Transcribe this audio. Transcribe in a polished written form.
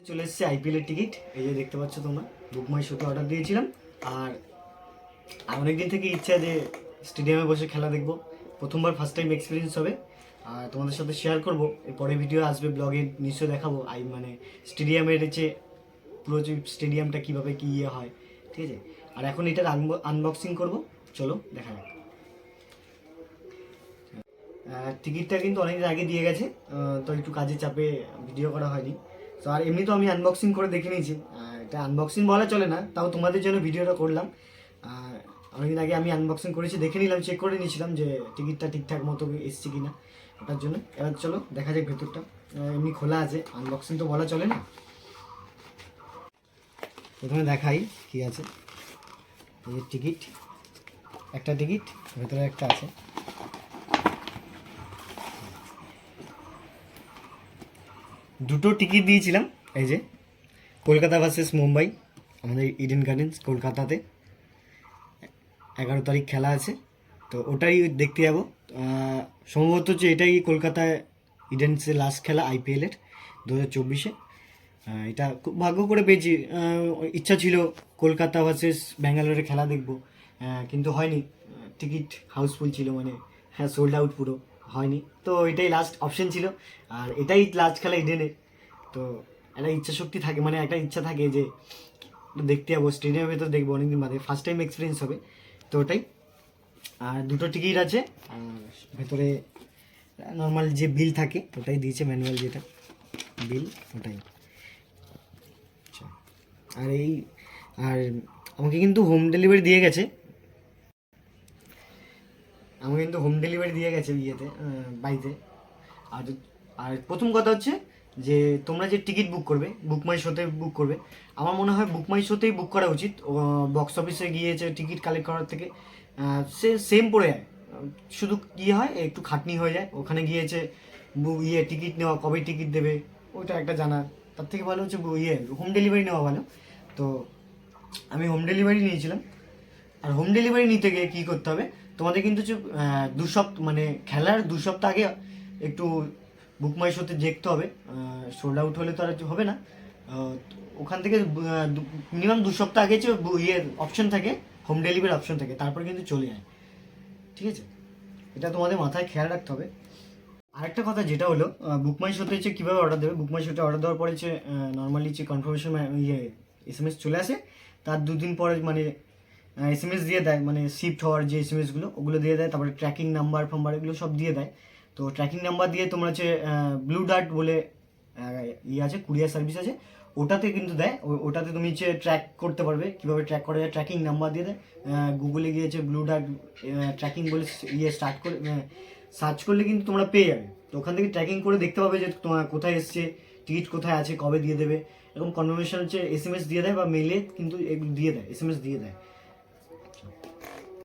চলে এসেছে আইপিএলের টিকিট। এই যে দেখতে পাচ্ছ তোমরা, বুক মাই শোতে অর্ডার দিয়েছিলাম। আর অনেকদিন থেকে ইচ্ছা যে স্টেডিয়ামে বসে খেলা দেখবো, প্রথমবার ফার্স্ট টাইম এক্সপিরিয়েন্স হবে। আর তোমাদের সাথে শেয়ার করবো, এরপরে ভিডিও আসবে, ব্লগে নিশ্চয়ই দেখাবো মানে স্টেডিয়ামের যে পুরো যে স্টেডিয়ামটা কীভাবে কী ইয়ে হয়, ঠিক আছে। আর এখন এটার আনবক্সিং করবো, চলো দেখা যাক। টিকিটটা কিন্তু অনেকদিন আগে দিয়ে গেছে, তো একটু কাজের চাপে ভিডিও করা হয়নি। তো আর এমনি তো আমি আনবক্সিং করে দেখে নিয়েছি, এটা আনবক্সিং বলা চলে না, তাও তোমাদের জন্য ভিডিওটা করলাম। অনেকদিন আগে আমি আনবক্সিং করেছি, দেখে নিলাম, চেক করে নিয়েছিলাম যে টিকিটটা ঠিকঠাক মতো এসছে কি না, ওটার জন্য। এবার চলো দেখা যাক ভেতরটা। এমনি খোলা আছে, আনবক্সিং তো বলা চলে না। প্রথমে দেখাই কি আছে। এই টিকিট, একটা টিকিট, ভেতরে একটা আছে। দুটো টিকিট দিয়েছিলাম, এই যে কলকাতা ভার্সেস মুম্বাই, আমাদের ইডেন গার্ডেন্স কলকাতাতে 11 তারিখ খেলা আছে, তো ওটাই দেখতে যাবো। সম্ভবত হচ্ছে এটাই কলকাতায় ইডেন্সের লাস্ট খেলা আইপিএলের 2024-এ। এটা খুব ভাগ্য করে পেয়েছি। ইচ্ছা ছিল কলকাতা ভার্সেস ব্যাঙ্গালোরে খেলা দেখবো, কিন্তু হয়নি। টিকিট হাউসফুল ছিল, মানে হ্যাঁ সোল্ড আউট পুরো, হয়নি। তো এটাই লাস্ট অপশন ছিল, আর এটাই লাস্ট খেলা ইডেনের। তো একটা ইচ্ছা শক্তি থাকে, মানে একটা ইচ্ছা থাকে যে দেখতে যাবো, স্টেডিয়ামের ভেতর দেখবো, অনেকদিন বাদে ফার্স্ট টাইম এক্সপিরিয়েন্স হবে, তো ওটাই। আর দুটো টিকিট আছে, আর ভেতরে নর্মাল যে বিল থাকে ওটাই দিয়েছে, ম্যানুয়াল যেটা বিল ওটাই। আচ্ছা, আর আর আমাকে কিন্তু হোম ডেলিভারি দিয়ে গেছে, ইয়েতে, বাড়িতে। আর আর প্রথম কথা হচ্ছে যে তোমরা যে টিকিট বুক করবে, বুক মাই শোতে বুক করবে, আমার মনে হয় বুক মাই শোতেই বুক করা উচিত। বক্স অফিসে গিয়েছে টিকিট কালেক্ট করার থেকে সে সেম পড়ে যায়, শুধু কী হয় একটু খাটনি হয়ে যায়। ওখানে গিয়েছে টিকিট নেওয়া, কবে টিকিট দেবে ওইটা একটা জানা, তার থেকে ভালো হচ্ছে হোম ডেলিভারি নেওয়া ভালো। তো আমি হোম ডেলিভারি নিয়েছিলাম। আর হোম ডেলিভারি নিতে গিয়ে কী করতে হবে, তোমাদের কিন্তু হচ্ছে মানে খেলার 2 সপ্তাহ আগে একটু বুক মাই শোতে দেখতে হবে। সোল্ড আউট হলে তো আর হবে না। ওখান থেকে মিনিমাম 2 সপ্তাহ আগে যে অপশন থাকে, হোম ডেলিভারি অপশন থাকে, তারপর কিন্তু চলে যায়, ঠিক আছে। এটা তোমাদের মাথায় খেয়াল রাখতে হবে। আরেকটা কথা যেটা হলো, বুক মাই শোতে হচ্ছে কীভাবে অর্ডার দেবে। বুক মাই শোতে অর্ডার দেওয়ার পরে হচ্ছে নর্মালি যে কনফার্মেশন SMS চলে আসে, তার 2 দিন পরে মানে SMS দিয়ে দেয়, মানে শিফট হওয়ার যে SMSগুলো ওগুলো দিয়ে দেয়, তারপরে ট্র্যাকিং নাম্বার এগুলো সব দিয়ে দেয়। তো ট্র্যাকিং নাম্বার দিয়ে তোমরা হচ্ছে ব্লু ডার্ট বলে আছে, কুরিয়ার সার্ভিস আছে, ওটাতে কিন্তু দেয়। ওটাতে তুমি হচ্ছে ট্র্যাক করতে পারবে। কীভাবে ট্র্যাক করা যায়, ট্র্যাকিং নাম্বার দিয়ে দেয়। গুগলে গিয়েছে ব্লু ডার্ট ট্র্যাকিং বলে স্টার্ট করে সার্চ করলে কিন্তু তোমরা পেয়ে যাবে। তো ওখান থেকে ট্র্যাকিং করে দেখতে পাবে যে তোমার কোথায় এসছে, টিকিট কোথায় আছে, কবে দিয়ে দেবে। এরকম কনফার্মেশন হচ্ছে SMS দিয়ে দেয়, বা মেলে কিন্তু এগুলো দিয়ে দেয়, SMS দিয়ে দেয়।